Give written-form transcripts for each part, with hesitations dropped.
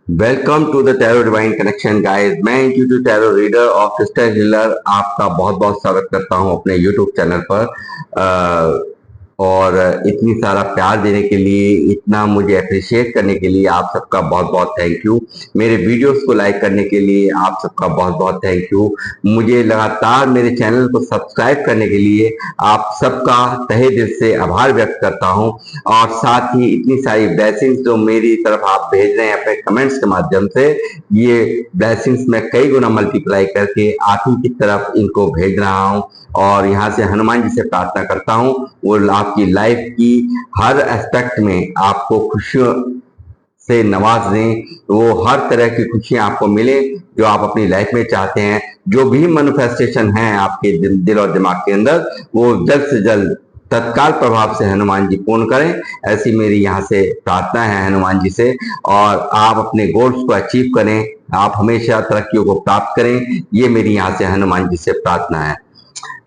Welcome to the tarot divine connection guys. मैं intuitive tarot reader और crystal healer आपका बहुत बहुत स्वागत करता हूं अपने यूट्यूब चैनल पर। और इतनी सारा प्यार देने के लिए, इतना मुझे अप्रिशिएट करने के लिए आप सबका बहुत बहुत थैंक यू। मेरे वीडियोस को लाइक करने के लिए आप सबका बहुत बहुत थैंक यू। मुझे लगातार मेरे चैनल को सब्सक्राइब करने के लिए आप सबका तहे दिल से आभार व्यक्त करता हूं। और साथ ही इतनी सारी ब्लेसिंग्स जो मेरी तरफ आप भेज रहे हैं अपने कमेंट्स के माध्यम से, ये ब्लेसिंग्स मैं कई गुना मल्टीप्लाई करके आप ही की तरफ इनको भेज रहा हूं। और यहाँ से हनुमान जी से प्रार्थना करता हूं वो आपकी लाइफ की हर एस्पेक्ट में आपको खुशियों से नवाज दें, वो हर तरह की खुशियां आपको मिले जो आप अपनी लाइफ में चाहते हैं। जो भी मैनिफेस्टेशन है आपके दिल और दिमाग के अंदर, वो जल्द से जल्द तत्काल प्रभाव से हनुमान जी पूर्ण करें, ऐसी मेरी यहाँ से प्रार्थना है हनुमान जी से। और आप अपने गोल्स को अचीव करें, आप हमेशा तरक्कियों को प्राप्त करें, ये मेरी यहाँ से हनुमान जी से प्रार्थना है।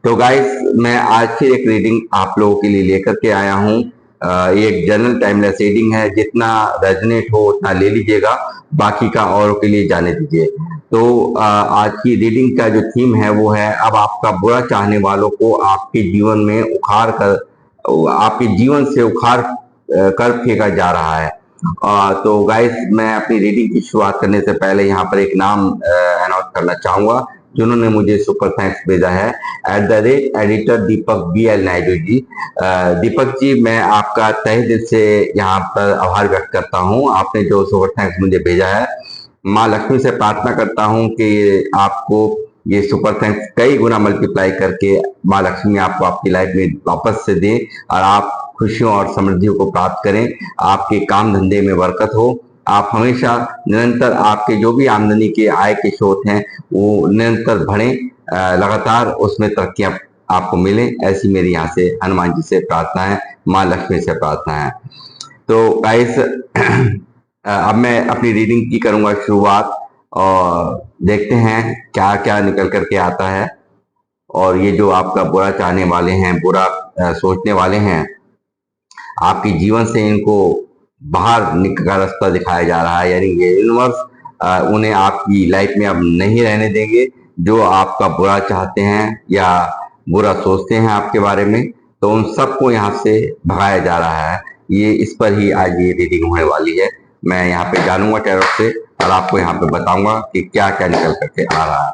तो गाइस, मैं आज फिर एक रीडिंग आप लोगों के लिए लेकर के आया हूँ। एक जनरल टाइमलेस रीडिंग है, जितना रेजनेट हो उतना ले लीजिएगा, बाकी का औरों के लिए जाने दीजिए। तो आज की रीडिंग का जो थीम है वो है, अब आपका बुरा चाहने वालों को आपके जीवन में उखाड़ कर, आपके जीवन से उखाड़ कर फेंका जा रहा है। तो गाइस, मैं अपनी रीडिंग की शुरुआत करने से पहले यहाँ पर एक नाम अनाउंस करना चाहूंगा जिन्होंने मुझे सुपर थैंक्स भेजा है। @एडिटर दीपक BL नायडू जी। दीपक जी, मैं आपका तहे दिल से यहाँ पर आभार व्यक्त करता हूँ। आपने जो सुपर थैंक्स मुझे भेजा है, माँ लक्ष्मी से प्रार्थना करता हूँ कि आपको ये सुपर थैंक्स कई गुना मल्टीप्लाई करके माँ लक्ष्मी आपको आपकी लाइफ में वापस से दें और आप खुशियों और समृद्धियों को प्राप्त करें। आपके काम धंधे में बरकत हो, आप हमेशा निरंतर आपके जो भी आमदनी के आय के स्रोत हैं वो निरंतर बढ़े, लगातार उसमें तरक्कियां आपको मिले, ऐसी मेरी यहाँ से हनुमान जी से प्रार्थना है, माँ लक्ष्मी से प्रार्थना है। तो गाइस, अब मैं अपनी रीडिंग की करूंगा शुरुआत और देखते हैं क्या क्या निकल करके आता है। और ये जो आपका बुरा चाहने वाले हैं, बुरा सोचने वाले हैं, आपके जीवन से इनको बाहर का रास्ता दिखाया जा रहा है, यानी ये यूनिवर्स उन्हें आपकी लाइफ में अब नहीं रहने देंगे। जो आपका बुरा चाहते हैं या बुरा सोचते हैं आपके बारे में, तो उन सबको यहाँ से भगाया जा रहा है। ये इस पर ही आज ये रीडिंग होने वाली है। मैं यहाँ पे जानूंगा टैरो से और आपको यहाँ पे बताऊंगा कि क्या क्या निकल करके आ रहा है।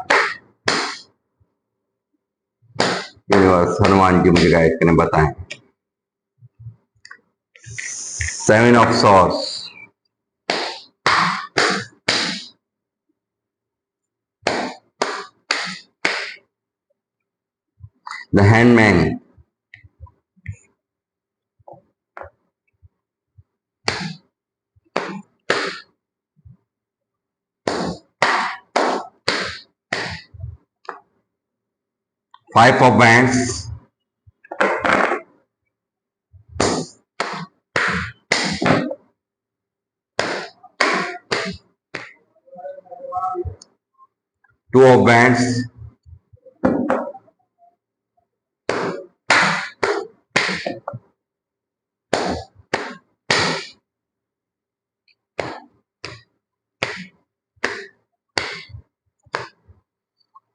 यूनिवर्स, हनुमान जी मुझे गाइड करें, बताएं। 7 of swords, the handman, 5 of wands, 2 of wands,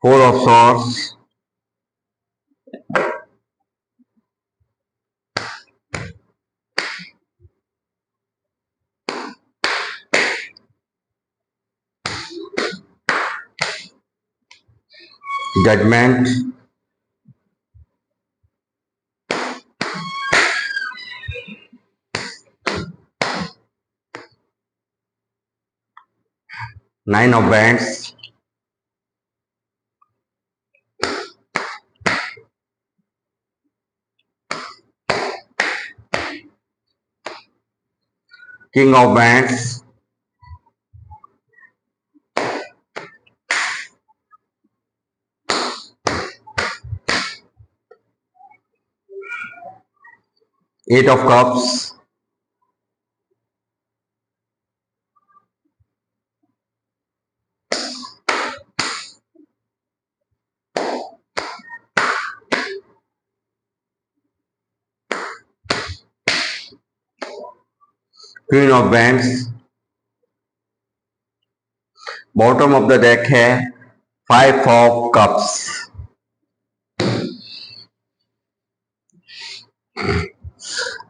4 of swords, judgment, 9 of wands, king of wands, 8 of cups, queen of wands, bottom of the deck है 5 ऑफ कप्स।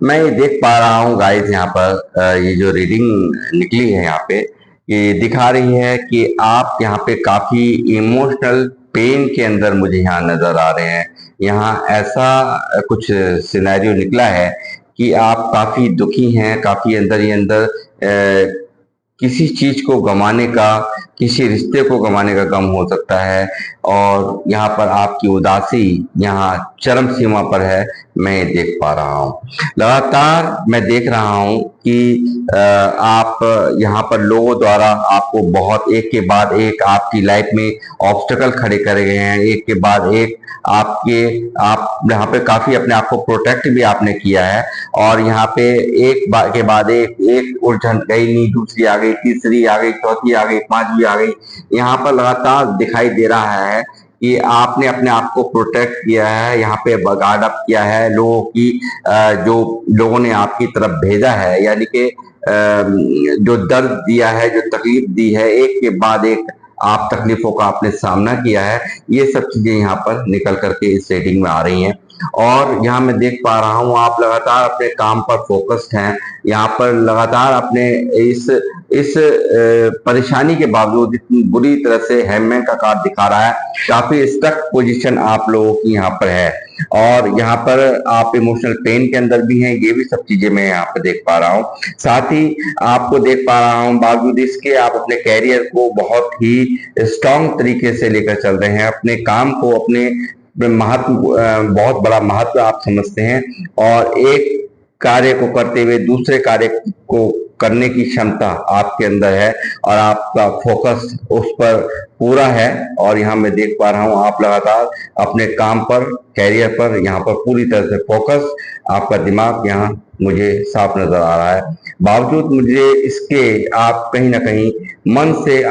मैं ये देख पा रहा हूँ गाइस, यहाँ पर ये जो रीडिंग निकली है यहाँ पे, ये दिखा रही है कि आप यहाँ पे काफी इमोशनल पेन के अंदर मुझे यहाँ नजर आ रहे हैं। यहाँ ऐसा कुछ सिनेरियो निकला है कि आप काफी दुखी हैं, काफी अंदर ही अंदर किसी चीज को गंवाने का, किसी रिश्ते को गंवाने का गम हो सकता है, और यहाँ पर आपकी उदासी यहाँ चरम सीमा पर है। मैं ये देख पा रहा हूँ, लगातार मैं देख रहा हूँ कि आप यहाँ पर लोगों द्वारा आपको बहुत एक के बाद एक आपकी लाइफ में ऑब्स्टेकल खड़े करे गए हैं, एक के बाद एक आप यहाँ पे काफी अपने आप को प्रोटेक्ट भी आपने किया है, और यहाँ पे एक के बाद एक उलझन गई, नहीं दूसरी आ गई, तीसरी आ गई, चौथी आ गई, पांचवी आ गई। यहाँ पर लगातार दिखाई दे रहा है कि आपने अपने आप को प्रोटेक्ट किया है, यहाँ पे गार्ड अप किया है लोगों की, जो लोगों ने आपकी तरफ भेजा है, यानी कि जो दर्द दिया है, जो तकलीफ दी है, एक के बाद एक आप तकलीफों का आपने सामना किया है, ये सब चीजें यहाँ पर निकल करके इस रेटिंग में आ रही हैं। और यहाँ मैं देख पा रहा हूँ आप लगातार अपने काम पर फोकस्ड हैं, यहाँ पर लगातार अपने इस परेशानी के बावजूद इतनी बुरी तरह से हैमैन का कार्ड दिखा रहा है, काफी स्टक पोजीशन आप लोगों की यहाँ पर है, और यहाँ पर आप इमोशनल पेन के अंदर भी हैं। ये भी सब चीजें मैं यहाँ पे देख पा रहा हूँ। साथ ही आपको देख पा रहा हूँ बावजूद इसके आप अपने कैरियर को बहुत ही स्ट्रांग तरीके से लेकर चल रहे हैं, अपने काम को अपने महत्व, बहुत बड़ा महत्व आप समझते हैं, और एक कार्य को करते हुए दूसरे कार्य को करने की क्षमता आपके अंदर है, और आपका फोकस उस पर पूरा है। और यहाँ मैं देख पा रहा हूँ आप लगातार अपने काम पर, कैरियर पर यहाँ पर पूरी तरह से फोकस, आपका दिमाग यहाँ मुझे साफ नजर आ रहा है। बावजूद मुझे इसके आप कहीं ना कहीं मन से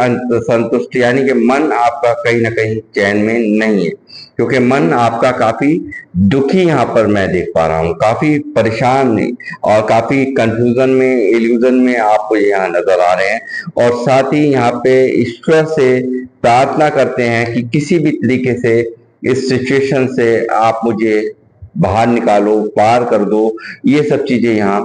संतुष्ट, यानी कि मन आपका कहीं ना कहीं चैन में नहीं है, क्योंकि मन आपका काफी दुखी यहाँ पर मैं देख पा रहा हूँ, काफी परेशान और काफी कंफ्यूजन में, इल्यूजन में आपको यहाँ नजर आ रहे हैं। और साथ ही यहाँ पे ईश्वर से प्रार्थना करते हैं कि किसी भी तरीके से इस सिचुएशन से आप मुझे बाहर निकालो, पार कर दो। ये सब चीजें यहाँ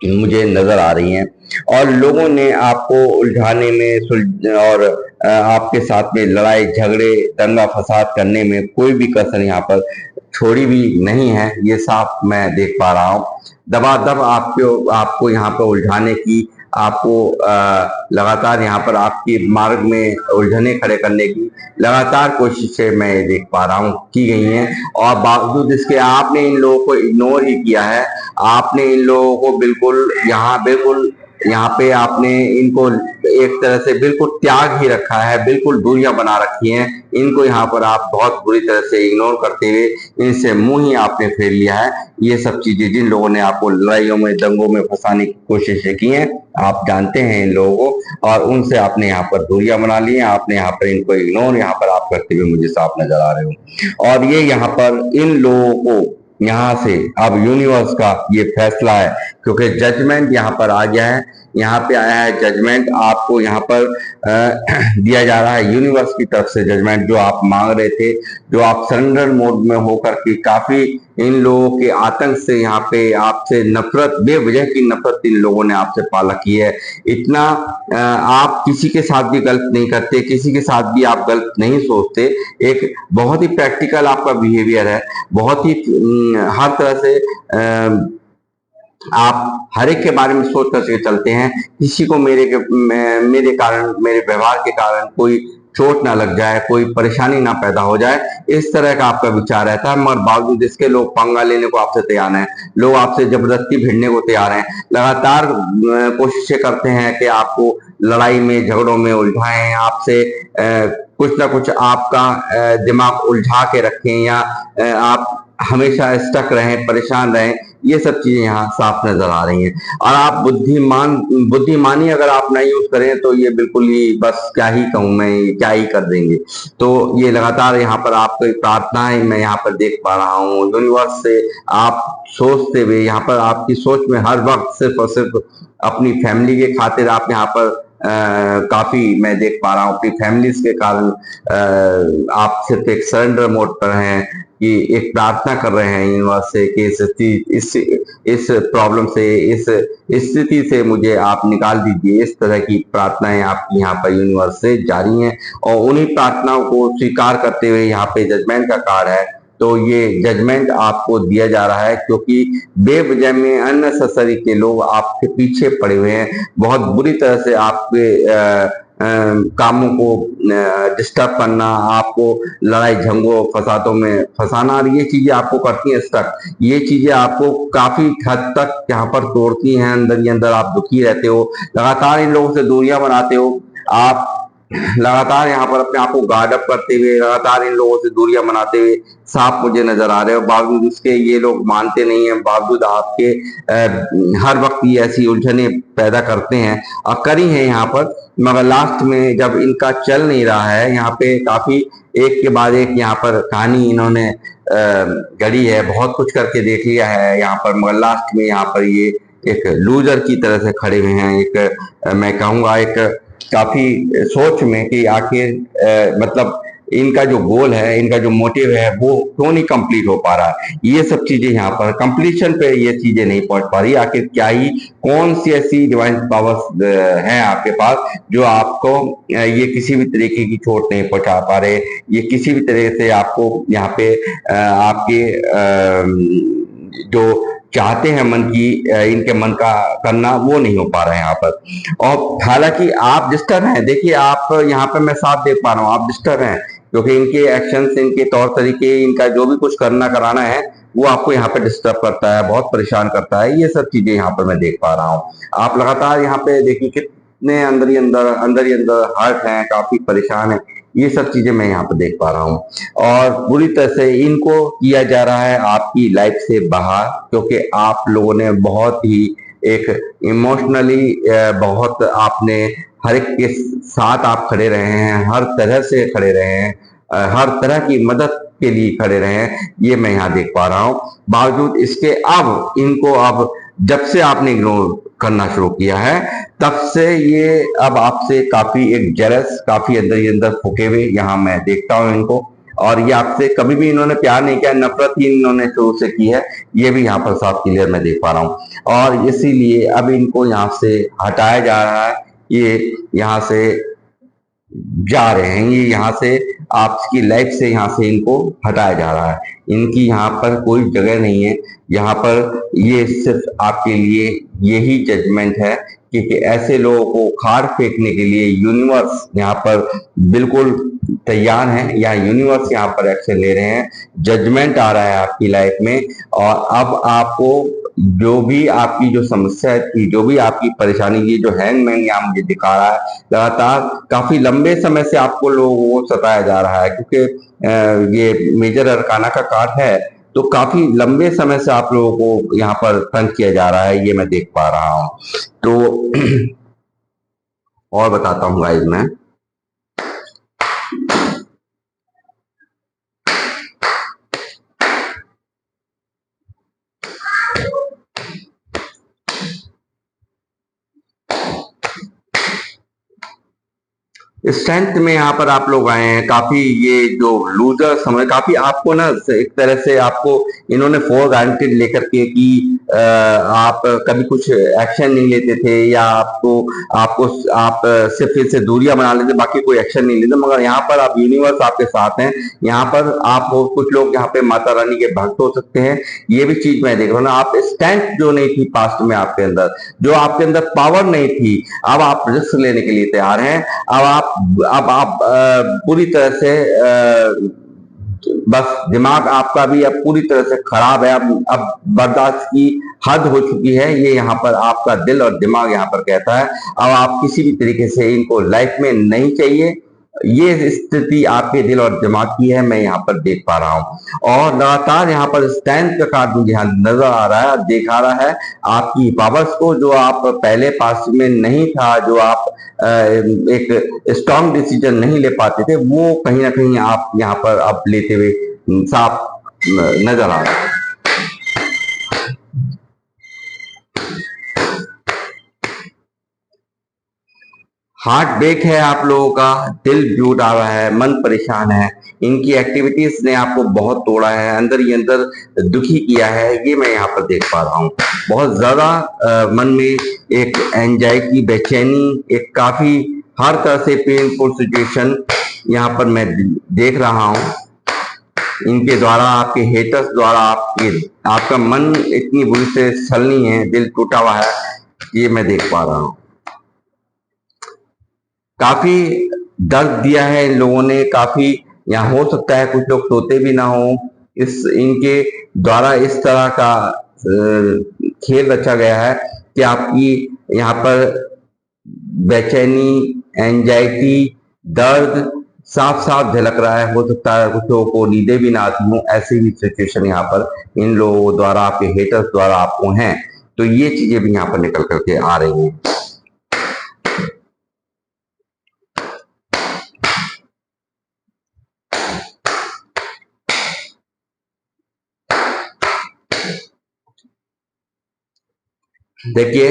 मुझे नजर आ रही हैं, और लोगों ने आपको उलझाने में और आपके साथ में लड़ाई झगड़े, दंगा फसाद करने में कोई भी कसर यहाँ पर छोड़ी भी नहीं है, ये साफ मैं देख पा रहा हूँ। दबादब आपको यहाँ पर उलझाने की, आपको लगातार यहाँ पर आपके मार्ग में उलझने खड़े करने की लगातार कोशिशें मैं देख पा रहा हूँ की गई हैं, और बावजूद इसके आपने इन लोगों को इग्नोर ही किया है। आपने इन लोगों को बिल्कुल यहाँ पे आपने इनको एक तरह से बिल्कुल त्याग ही रखा है, बिल्कुल दूरियां बना रखी हैं। इनको यहाँ पर आप बहुत बुरी तरह से इग्नोर करते हुए इनसे मुंह ही आपने फेर लिया है। ये सब चीजें जिन लोगों ने आपको लड़ाइयों में, दंगों में फंसाने की कोशिशें की हैं, आप जानते हैं इन लोगों को, और उनसे आपने यहाँ पर दूरियां बना ली हैं। आपने यहाँ पर इनको इग्नोर यहाँ पर आप करते हुए मुझे साफ नजर आ रहे हो, और ये यहाँ पर इन लोगों को यहाँ से अब यूनिवर्स का ये फैसला है, क्योंकि जजमेंट यहाँ पर आ गया है, यहाँ पे आया है जजमेंट, आपको यहाँ पर दिया जा रहा है यूनिवर्स की तरफ से जजमेंट, जो आप मांग रहे थे, जो आप सरेंडर मोड में होकर के काफी इन लोगों के आतंक से, यहाँ पे आपसे नफरत, बेवजह की नफरत इन लोगों ने आपसे पाला की है। इतना आप किसी के साथ भी गलत नहीं करते, किसी के साथ भी आप गलत नहीं सोचते, एक बहुत ही प्रैक्टिकल आपका बिहेवियर है, बहुत ही हर तरह से आप हर एक के बारे में सोच कर चलते हैं, किसी को मेरे कारण, मेरे व्यवहार के कारण कोई चोट ना लग जाए, कोई परेशानी ना पैदा हो जाए, इस तरह का आपका विचार रहता है। मगर बावजूद इसके लोग पंगा लेने को आपसे तैयार हैं, लोग आपसे जबरदस्ती भिड़ने को तैयार हैं, लगातार कोशिशें करते हैं कि आपको लड़ाई में, झगड़ों में उलझाएं, आपसे कुछ ना कुछ आपका दिमाग उलझा के रखें, या आप हमेशा स्टक रहें, परेशान रहें। ये सब चीजें यहाँ साफ नजर आ रही हैं, और आप बुद्धिमानी अगर आप ना यूज करें तो ये बिल्कुल ही, बस क्या ही कहूं मैं, क्या ही कर देंगे। तो ये लगातार यहाँ पर आपकी प्रार्थनाएं मैं यहाँ पर देख पा रहा हूँ यूनिवर्स से, आप सोचते हुए यहाँ पर आपकी सोच में हर वक्त सिर्फ और सिर्फ अपनी फैमिली के खातिर आप यहाँ पर काफी मैं देख पा रहा हूँ अपनी फैमिलीज के कारण। आप सिर्फ एक सरेंडर मोड पर हैं कि एक प्रार्थना कर रहे हैं यूनिवर्स से कि इस प्रॉब्लम से, इस स्थिति से मुझे आप निकाल दीजिए। इस तरह की प्रार्थनाएं आपकी यहाँ पर यूनिवर्स से जारी हैं, और उन्हीं प्रार्थनाओं को स्वीकार करते हुए यहाँ पे जजमेंट का कार्ड है। तो ये जजमेंट आपको दिया जा रहा है क्योंकि बेवजह में अननेसेसरी के लोग आपके पीछे पड़े हुए हैं, बहुत बुरी तरह से आपके कामों को डिस्टर्ब करना, आपको लड़ाई झंगों फसादों में फंसाना, और ये चीजें आपको करती हैं स्टक। ये चीजें आपको काफी हद तक यहाँ पर तोड़ती हैं, अंदर ही अंदर आप दुखी रहते हो, लगातार इन लोगों से दूरियां बनाते हो। आप लगातार यहाँ पर अपने आप को गार्ड अप करते हुए, लगातार इन लोगों से दूरियां बनाते हुए साफ मुझे नजर आ रहे हो। बावजूद उसके ये लोग मानते नहीं है, बावजूद आपके हर वक्त ये ऐसी उलझने पैदा करते हैं और करी हैं यहाँ पर। मगर लास्ट में जब इनका चल नहीं रहा है, यहाँ पे काफी एक के बाद एक यहाँ पर कहानी इन्होंने गढ़ी है, बहुत कुछ करके देख लिया है यहाँ पर, मगर लास्ट में यहाँ पर ये एक लूजर की तरह से खड़े हुए हैं। एक मैं कहूँगा एक काफी सोच में कि आखिर मतलब इनका जो गोल है, इनका जो मोटिव है, वो क्यों नहीं कंप्लीट हो पा रहा है। ये सब चीजें यहाँ पर कंप्लीशन पे ये चीजें नहीं पहुंच पा रही। आखिर क्या ही कौन सी ऐसी डिवाइन पावर्स हैं आपके पास जो आपको ये किसी भी तरीके की चोट नहीं पहुंचा पा रहे, ये किसी भी तरह से आपको यहाँ पे आपके जो चाहते हैं मन की इनके मन का करना, वो नहीं हो पा रहा है यहाँ पर। और हालांकि आप डिस्टर्ब हैं, देखिए आप यहाँ पे मैं साफ देख पा रहा हूँ आप डिस्टर्ब हैं, क्योंकि इनके एक्शंस, इनके तौर तरीके, इनका जो भी कुछ करना कराना है वो आपको यहाँ पे डिस्टर्ब करता है, बहुत परेशान करता है। ये सब चीजें यहाँ पर मैं देख पा रहा हूँ। आप लगातार यहाँ पे देखिए कितने अंदर ही अंदर हर्ट हैं, काफी परेशान है। ये सब चीजें मैं यहाँ पे देख पा रहा हूँ, और बुरी तरह से इनको किया जा रहा है आपकी लाइफ से बाहर, क्योंकि आप लोगों ने बहुत ही एक इमोशनली बहुत आपने हर एक के साथ आप खड़े रहे हैं, हर तरह से खड़े रहे हैं, हर तरह की मदद के लिए खड़े रहे हैं, ये मैं यहाँ देख पा रहा हूँ। बावजूद इसके अब इनको अब जब से आपने इग्नोर करना शुरू किया है, तब से ये अब आपसे काफी एक जेलस, काफी अंदर ही अंदर फूके हुए यहाँ मैं देखता हूँ इनको। और ये आपसे कभी भी इन्होंने प्यार नहीं किया, नफरत ही इन्होंने शुरू से की है, ये भी यहाँ पर साफ क्लियर मैं देख पा रहा हूँ। और इसीलिए अब इनको यहाँ से हटाया जा रहा है, ये यहाँ से जा रहे हैं, ये यहाँ से आपकी लाइफ से यहाँ से इनको हटाया जा रहा है। इनकी यहाँ पर कोई जगह नहीं है यहाँ पर। ये सिर्फ आपके लिए यही जजमेंट है कि ऐसे लोगों को खाड़ फेंकने के लिए यूनिवर्स यहाँ पर बिल्कुल तैयार है, या यूनिवर्स यहाँ पर एक्शन ले रहे हैं। जजमेंट आ रहा है आपकी लाइफ में, और अब आपको जो भी आपकी जो समस्या थी, जो भी आपकी परेशानी, ये जो हैंगमैन यहाँ मुझे दिखा रहा है, लगातार काफी लंबे समय से आपको लोगों को सताया जा रहा है, क्योंकि ये मेजर अरकाना का कार्ड है, तो काफी लंबे समय से आप लोगों को यहाँ पर तंग किया जा रहा है, ये मैं देख पा रहा हूँ। तो और बताता हूँ गाइस मैं, स्ट्रेंथ में यहाँ पर आप लोग आए हैं, काफी ये जो लूजर समय, काफी आपको ना एक तरह से आपको इन्होंने फॉर ग्रांटेड लेकर के कि आप कभी कुछ एक्शन नहीं लेते थे, या आपको आपको आप सिर्फ इससे दूरियां बना लेते, बाकी कोई एक्शन नहीं लेते। मगर यहाँ पर आप यूनिवर्स आपके साथ हैं, यहाँ पर आप हो, कुछ लोग यहाँ पे माता रानी के भक्त हो सकते हैं, ये भी चीज मैं देख रहा हूँ ना। आप स्ट्रेंथ जो नहीं थी पास्ट में आपके अंदर, जो आपके अंदर पावर नहीं थी, अब आप रिस्क लेने के लिए तैयार हैं। अब आप पूरी तरह से बस दिमाग आपका भी अब पूरी तरह से खराब है, अब बर्दाश्त की हद हो चुकी है, ये यहाँ पर आपका दिल और दिमाग यहाँ पर कहता है अब आप किसी भी तरीके से इनको लाइफ में नहीं चाहिए। ये स्थिति आपके दिल और दिमाग की है, मैं यहाँ पर देख पा रहा हूँ। और लगातार यहाँ पर स्टैंड का कार्ड मुझे यहाँ नजर आ रहा है, दिखा रहा है आपकी पावर्स को, जो आप पहले पास में नहीं था, जो आप एक स्ट्रांग डिसीजन नहीं ले पाते थे, वो कहीं ना कहीं आप यहाँ पर अब लेते हुए साफ नजर आ रहा है। हार्ट ब्रेक है आप लोगों का, दिल टूट आ रहा है, मन परेशान है, इनकी एक्टिविटीज ने आपको बहुत तोड़ा है, अंदर ही अंदर दुखी किया है, ये मैं यहाँ पर देख पा रहा हूँ। बहुत ज्यादा मन में एक एंजाइटी, बेचैनी, एक काफी हर तरह से पेनफुल सिचुएशन यहाँ पर मैं देख रहा हूँ। इनके द्वारा, आपके हेटर्स द्वारा आपका मन इतनी बुरी से छलनी है, दिल टूटा हुआ है, ये मैं देख पा रहा हूँ। काफी दर्द दिया है इन लोगों ने, काफी यहाँ हो सकता है कुछ लोग सोते भी ना हो, इस इनके द्वारा इस तरह का खेल रचा गया है कि आपकी यहाँ पर बेचैनी, एंजाइटी, दर्द साफ साफ झलक रहा है। हो सकता है कुछ लोगों को नींदें भी ना आती हूँ, ऐसी भी सिचुएशन यहाँ पर इन लोगों द्वारा, आपके हेटर्स द्वारा आपको हैं, तो ये चीजें भी यहाँ पर निकल करके आ रही हैं। देखिए,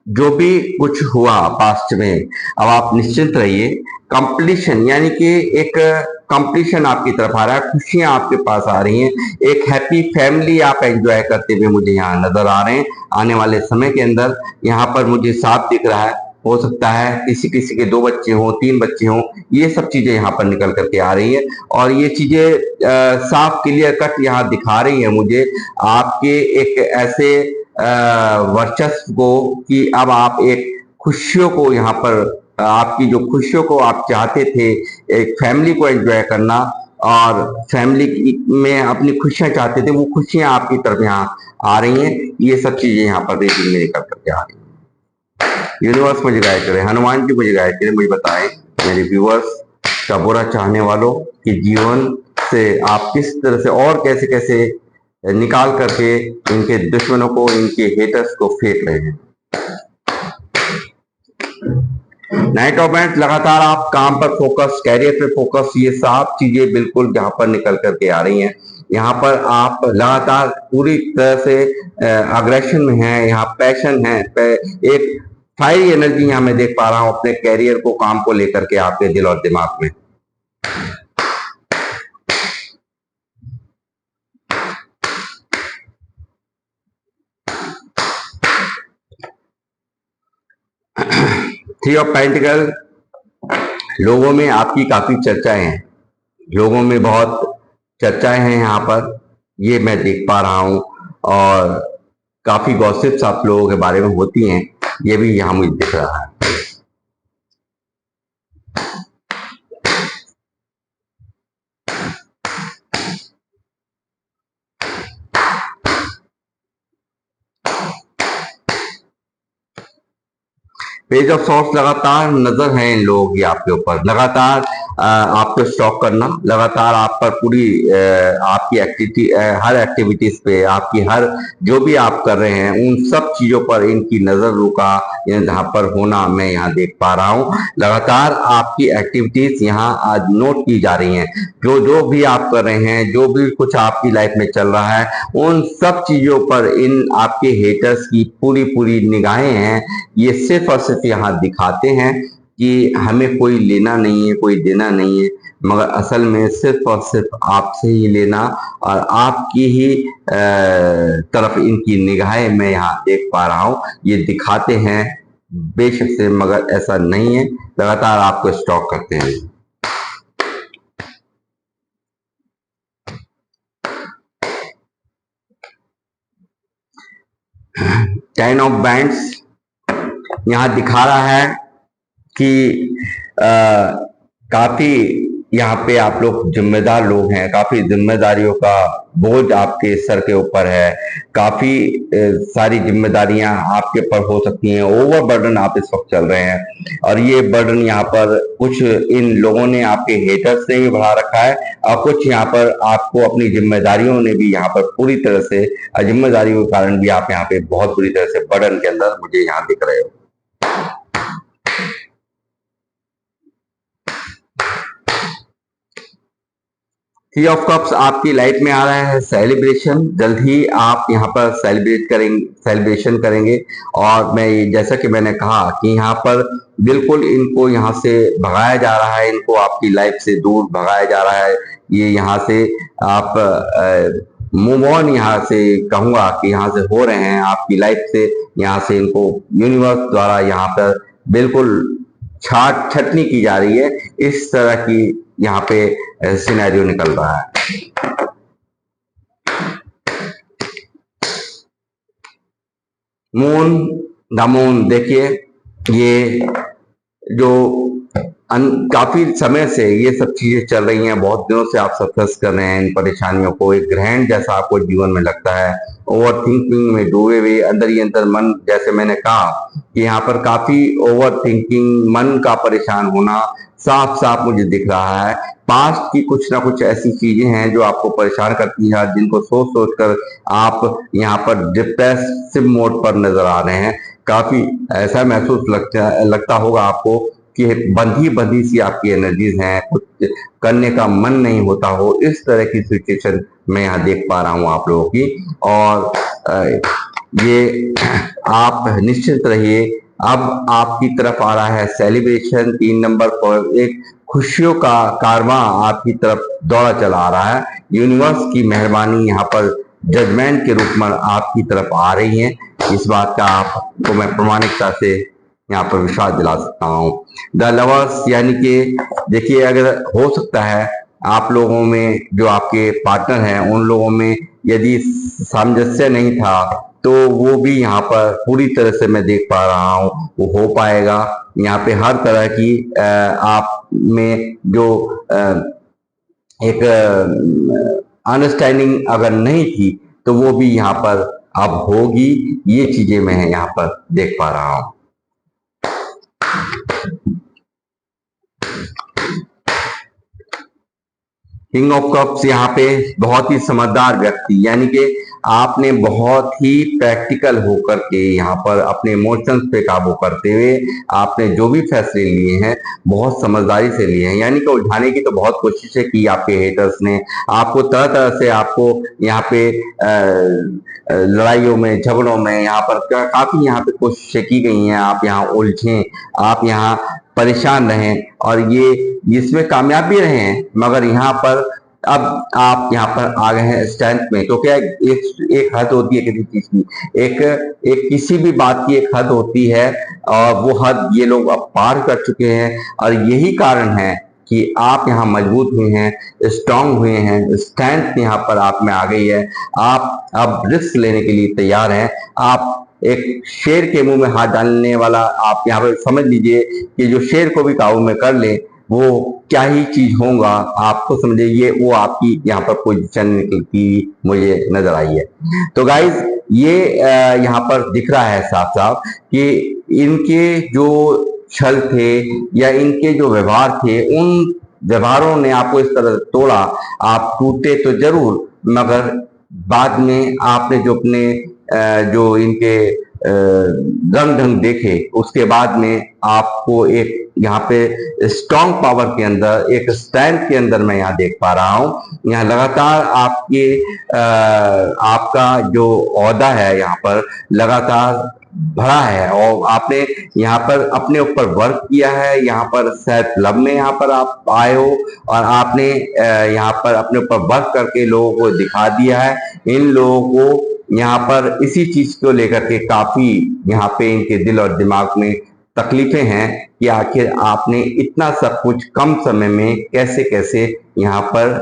जो भी कुछ हुआ पास्ट में, अब आप निश्चिंत रहिए। कंप्लीशन यानी कि एक कंप्लीशन आपकी तरफ आ रहा है, खुशियां आपके पास आ रही हैं, एक हैप्पी फैमिली आप एंजॉय करते हुए मुझे यहाँ नजर आ रहे हैं। आने वाले समय के अंदर यहाँ पर मुझे साफ दिख रहा है, हो सकता है किसी किसी के 2 बच्चे हों, 3 बच्चे हों, ये सब चीजें यहाँ पर निकल करके आ रही है, और ये चीजें साफ क्लियर कट यहाँ दिखा रही है मुझे आपके एक ऐसे वर्चस्व को कि अब आप एक खुशियों को यहाँ पर, आपकी जो खुशियों को आप चाहते थे, एक फैमिली को एंजॉय करना और फैमिली में अपनी खुशियां चाहते थे, वो खुशियां आपकी तरफ यहाँ आ रही हैं। ये सब चीजें यहाँ पर रीडिंग में निकल करके आ रही हैं। यूनिवर्स मुझे गाइड करे, हनुमान जी मुझे गाइड करे, मुझे बताएं मेरे व्यूअर्स का बुरा चाहने वालों कि जीवन से आप किस तरह से और कैसे कैसे निकाल करके इनके दुश्मनों को, इनके हेटर्स को फेंक रहे हैं। नाइट ऑफ बैंड, लगातार आप काम पर फोकस, कैरियर पे फोकस, ये सब चीजें बिल्कुल यहाँ पर निकल करके आ रही हैं। यहाँ पर आप लगातार पूरी तरह से अग्रेशन में हैं, यहाँ पैशन है, एक फायर एनर्जी यहाँ मैं देख पा रहा हूँ अपने कैरियर को, काम को लेकर के आपके दिल और दिमाग में। थ्री ऑफ पेंटिकल, लोगों में आपकी काफी चर्चाएं हैं, लोगों में बहुत चर्चाएं हैं यहाँ पर, ये मैं देख पा रहा हूँ, और काफी गॉसिप्स आप लोगों के बारे में होती हैं, ये भी यहाँ मुझे दिख रहा है। पेज ऑफ सॉर्ट्स, लगातार नजर है इन लोगों की आपके ऊपर, लगातार आपको स्टॉक करना, लगातार आप पर पूरी आपकी एक्टिविटी, हर एक्टिविटीज पे, आपकी हर जो भी आप कर रहे हैं उन सब चीजों पर इनकी नजर रुका, यहाँ पर होना मैं यहाँ देख पा रहा हूँ। लगातार आपकी एक्टिविटीज यहाँ आज नोट की जा रही हैं, जो जो भी आप कर रहे हैं, जो भी कुछ आपकी लाइफ में चल रहा है, उन सब चीजों पर इन आपके हेटर्स की पूरी पूरी निगाहें हैं। ये सिर्फ और सिर्फ यहाँ दिखाते हैं कि हमें कोई लेना नहीं है, कोई देना नहीं है, मगर असल में सिर्फ और सिर्फ आपसे ही लेना और आपकी ही तरफ इनकी निगाहें मैं यहाँ देख पा रहा हूँ। ये दिखाते हैं बेशक से, मगर ऐसा नहीं है, लगातार आपको स्टॉक करते हैं। टेन ऑफ बैंड्स यहाँ दिखा रहा है कि काफी यहाँ पे आप लोग जिम्मेदार लोग हैं, काफी जिम्मेदारियों का बोझ आपके सर के ऊपर है, काफी सारी जिम्मेदारियां आपके ऊपर हो सकती हैं, ओवर बर्डन आप इस वक्त चल रहे हैं, और ये बर्डन यहाँ पर कुछ इन लोगों ने, आपके हेटर्स ने भी बढ़ा रखा है, और कुछ यहाँ पर आपको अपनी जिम्मेदारियों ने भी यहाँ पर पूरी तरह से, जिम्मेदारियों के कारण भी आप यहाँ पे बहुत बुरी तरह से बर्डन के अंदर मुझे यहाँ दिख रहे हो। थ्री ऑफ कप्स आपकी लाइफ में आ रहा है सेलिब्रेशन। जल्द ही आप यहाँ पर सेलिब्रेशन करेंगे। और मैं जैसा कि मैंने कहा कि यहाँ पर बिल्कुल इनको यहाँ से भगाया जा रहा है, इनको आपकी लाइफ से दूर भगाया जा रहा है। ये यहाँ से आप मूव ऑन यहाँ से कहूंगा कि यहाँ से हो रहे हैं आपकी लाइफ से। यहाँ से इनको यूनिवर्स द्वारा यहाँ पर बिल्कुल छटनी की जा रही है। इस तरह की यहाँ पे सिनेरियो निकल रहा है। मून, द मून देखिए, ये जो काफी समय से ये सब चीजें चल रही हैं, बहुत दिनों से आप सफर कर रहे हैं इन परेशानियों को। एक ग्रहण जैसा आपको जीवन में लगता है, ओवर थिंकिंग में डूबे हुए अंदर ही अंदर मन, जैसे मैंने कहा कि यहाँ पर काफी ओवर थिंकिंग, मन का परेशान होना साफ साफ मुझे दिख रहा है। पास्ट की कुछ ना कुछ ऐसी चीजें हैं जो आपको परेशान करती है, जिनको सोच सोच कर आप यहाँ पर डिप्रेसिव मोड पर नजर आ रहे हैं। काफी ऐसा महसूस लगता होगा आपको कि बंधी बंधी सी आपकी एनर्जीज हैं, कुछ करने का मन नहीं होता हो। इस तरह की सिचुएशन मैं यहाँ देख पा रहा हूँ आप लोगों की। और ये आप निश्चिंत रहिए, अब आपकी तरफ आ रहा है सेलिब्रेशन। 3 नंबर पर एक खुशियों का कारवां आपकी तरफ दौड़ा चला आ रहा है। यूनिवर्स की मेहरबानी यहाँ पर जजमेंट के रूप में आपकी तरफ आ रही है। इस बात का आपको मैं प्रामाणिकता से यहाँ पर विश्वास दिला सकता हूँ। द लवर्स यानी कि देखिए, अगर हो सकता है आप लोगों में जो आपके पार्टनर हैं उन लोगों में यदि सामंजस्य नहीं था तो वो भी यहाँ पर पूरी तरह से मैं देख पा रहा हूँ वो हो पाएगा। यहाँ पे हर तरह की आप में जो एक अंडरस्टैंडिंग अगर नहीं थी तो वो भी यहाँ पर अब होगी। ये चीजें मैं यहाँ पर देख पा रहा हूँ। किंग ऑफ कप्स यहाँ पे बहुत ही समझदार व्यक्ति, यानी कि आपने बहुत ही प्रैक्टिकल होकर के यहाँ पर अपने इमोशंस पे काबू करते हुए आपने जो भी फैसले लिए हैं बहुत समझदारी से लिए हैं। यानी कि उलझाने की तो बहुत कोशिशें की आपके हेटर्स ने, आपको तरह तरह से आपको यहाँ पे लड़ाइयों में, झगड़ों में यहाँ पर काफी यहाँ पे कोशिशें की गई हैं। आप यहाँ उलझें, आप यहाँ परेशान रहें और ये इसमें कामयाब भी रहे हैं। मगर यहाँ पर अब आप यहाँ पर आ गए हैं स्ट्रेंथ में। तो क्या एक हद होती है किसी चीज की, एक किसी भी बात की एक हद होती है और वो हद ये लोग अब पार कर चुके हैं। और यही कारण है कि आप यहाँ मजबूत हुए हैं, स्ट्रांग हुए हैं, स्ट्रेंथ यहाँ पर आप में आ गई है। आप अब रिस्क लेने के लिए तैयार हैं। आप एक शेर के मुंह में हाथ डालने वाला, आप यहाँ पर समझ लीजिए कि जो शेर को भी काबू में कर ले वो क्या ही चीज होगा, आपको समझिए वो आपकी यहाँ पर पोजीशन निकलती मुझे नजर आई है। तो गाइज ये यहाँ पर दिख रहा है साफ साफ कि इनके जो छल थे या इनके जो व्यवहार थे, उन व्यवहारों ने आपको इस तरह तोड़ा। आप टूटे तो जरूर, मगर बाद में आपने जो अपने जो इनके रंग ढंग देखे, उसके बाद में आपको एक यहाँ पे स्ट्रॉन्ग पावर के अंदर, एक स्ट्रेंथ के अंदर मैं यहाँ देख पा रहा हूँ। यहाँ लगातार आपके आपका जो ओहदा है यहाँ पर लगातार भरा है और आपने यहाँ पर अपने ऊपर वर्क किया है। यहाँ पर सेल्फ लव में यहाँ पर आप आए हो और आपने यहाँ पर अपने ऊपर वर्क करके लोगों को दिखा दिया है। इन लोगों को यहाँ पर इसी चीज को लेकर के काफी यहाँ पे इनके दिल और दिमाग में तकलीफें हैं कि आखिर आपने इतना सब कुछ कम समय में कैसे कैसे यहाँ पर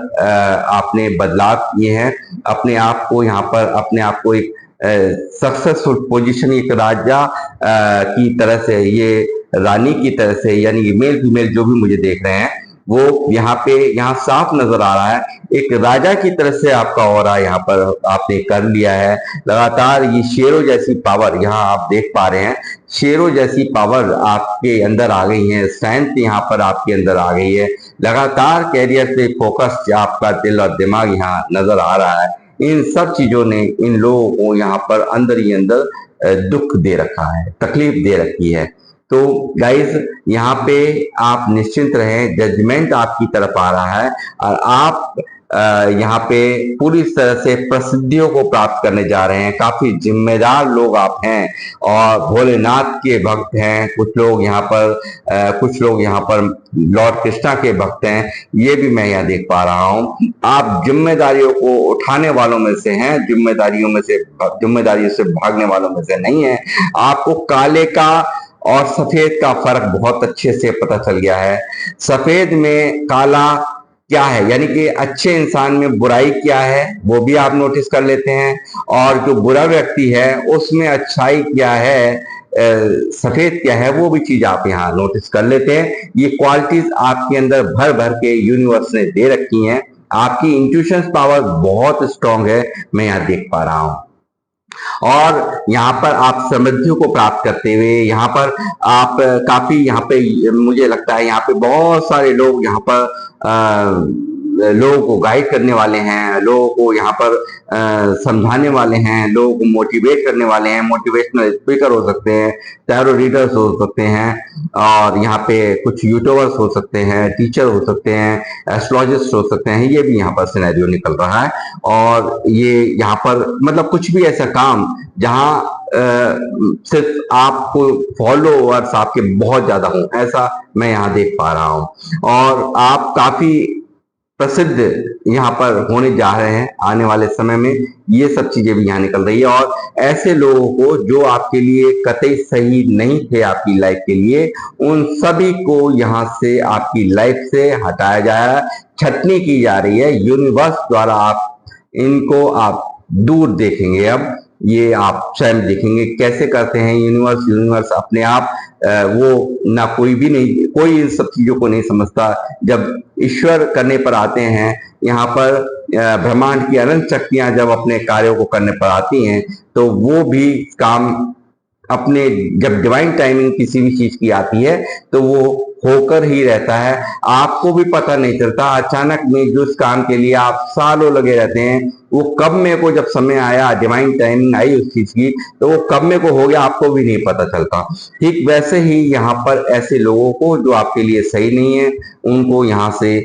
आपने बदलाव किए हैं। अपने आप को यहाँ पर अपने आप को एक सक्सेसफुल पोजीशन, एक राजा की तरह से, ये रानी की तरह से, यानी मेल फीमेल जो भी मुझे देख रहे हैं वो यहाँ साफ नजर आ रहा है। एक राजा की तरह से आपका ऑरा यहाँ पर आपने कर लिया है। लगातार ये शेरों जैसी पावर यहाँ आप देख पा रहे हैं, शेरों जैसी पावर आपके अंदर आ गई है, स्ट्रेंथ यहाँ पर आपके अंदर आ गई है। लगातार कैरियर पे फोकस आपका दिल और दिमाग यहाँ नजर आ रहा है। इन सब चीजों ने इन लोगों को यहाँ पर अंदर ही अंदर दुख दे रखा है, तकलीफ दे रखी है। तो गाइज यहाँ पे आप निश्चिंत रहें, जजमेंट आपकी तरफ आ रहा है और आप यहाँ पे पूरी तरह से प्रसिद्धियों को प्राप्त करने जा रहे हैं। काफी जिम्मेदार लोग आप हैं और भोलेनाथ के भक्त हैं। कुछ लोग यहाँ पर लॉर्ड कृष्णा के भक्त हैं। ये भी मैं यहाँ देख पा रहा हूँ। आप जिम्मेदारियों को उठाने वालों में से हैं, जिम्मेदारियों से भागने वालों में से नहीं है। आपको काले का और सफेद का फर्क बहुत अच्छे से पता चल गया है। सफेद में काला क्या है, यानी कि अच्छे इंसान में बुराई क्या है वो भी आप नोटिस कर लेते हैं, और जो बुरा व्यक्ति है उसमें अच्छाई क्या है, सफेद क्या है, वो भी चीज आप यहाँ नोटिस कर लेते हैं। ये क्वालिटीज आपके अंदर भर भर के यूनिवर्स ने दे रखी हैं। आपकी इंट्यूशन पावर बहुत स्ट्रांग है, मैं यहाँ देख पा रहा हूँ। और यहाँ पर आप समृद्धियों को प्राप्त करते हुए यहाँ पर आप काफी यहाँ पे मुझे लगता है यहाँ पे बहुत सारे लोग यहाँ पर लोगों को गाइड करने वाले हैं, लोगों को यहाँ पर समझाने वाले हैं, लोगों को मोटिवेट करने वाले हैं। मोटिवेशनल स्पीकर हो सकते हैं, टैरो रीडर्स हो सकते हैं, और यहाँ पे कुछ यूट्यूबर्स हो सकते हैं, टीचर हो सकते हैं, एस्ट्रोलॉजिस्ट हो सकते हैं। ये भी यहाँ पर सिनेरियो निकल रहा है। और ये यहाँ पर मतलब कुछ भी ऐसा काम जहाँ सिर्फ आपको फॉलोअर्स आपके बहुत ज्यादा हों, ऐसा मैं यहाँ देख पा रहा हूँ। और आप काफी प्रसिद्ध यहाँ पर होने जा रहे हैं आने वाले समय में। ये सब चीजें भी यहाँ निकल रही है। और ऐसे लोगों को जो आपके लिए कतई सही नहीं थे आपकी लाइफ के लिए, उन सभी को यहाँ से आपकी लाइफ से हटाया जा रहा है, छटनी की जा रही है यूनिवर्स द्वारा। आप दूर देखेंगे। अब ये आप स्वयं देखेंगे कैसे करते हैं यूनिवर्स अपने आप। वो ना कोई इन सब चीजों को नहीं समझता। जब ईश्वर करने पर आते हैं, यहाँ पर ब्रह्मांड की अनंत शक्तियां जब अपने कार्यों को करने पर आती हैं, तो वो भी काम अपने जब डिवाइन टाइमिंग किसी भी चीज की आती है तो वो होकर ही रहता है। आपको भी पता नहीं चलता। अचानक में जिस काम के लिए आप सालों लगे रहते हैं, वो कब में को जब समय आया, डिवाइन टाइमिंग आई उस चीज की, तो वो कब में को हो गया आपको भी नहीं पता चलता। ठीक वैसे ही यहाँ पर ऐसे लोगों को जो आपके लिए सही नहीं है, उनको यहाँ से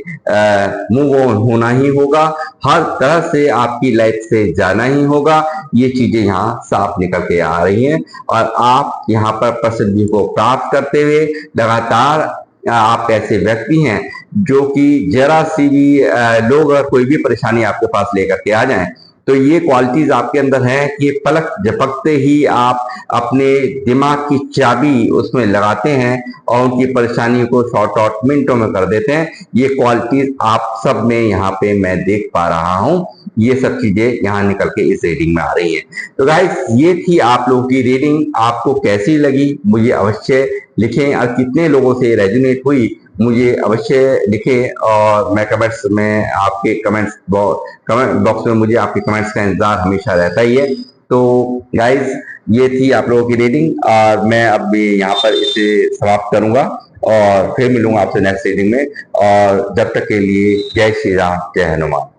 मूव ऑन होना ही होगा। हर तरह से आपकी लाइफ से जाना ही होगा। ये चीजें यहाँ साफ निकल के आ रही हैं। और आप यहाँ पर प्रसिद्धि को प्राप्त करते हुए लगातार आप ऐसे व्यक्ति हैं जो कि जरा सी भी लोग अगर कोई भी परेशानी आपके पास लेकर के आ जाएं, तो ये क्वालिटीज आपके अंदर है कि पलक झपकते ही आप अपने दिमाग की चाबी उसमें लगाते हैं और उनकी परेशानी को शॉर्ट आउट मिनटों में कर देते हैं। ये क्वालिटीज आप सब में यहाँ पे मैं देख पा रहा हूँ। ये सब चीजें यहाँ निकल के इस रीडिंग में आ रही हैं। तो गाइस, ये थी आप लोगों की रीडिंग। आपको कैसी लगी मुझे अवश्य लिखें, और कितने लोगों से रेजोनेट हुई मुझे अवश्य लिखें। और मैं कमेंट्स में आपके कमेंट बॉक्स में मुझे आपके कमेंट्स का इंतजार हमेशा रहता ही है। तो गाइज, ये थी आप लोगों की रीडिंग, और मैं अब यहाँ पर इसे समाप्त करूंगा और फिर मिलूंगा आपसे नेक्स्ट रीडिंग में। और जब तक के लिए जय श्री राम, जय हनुमान।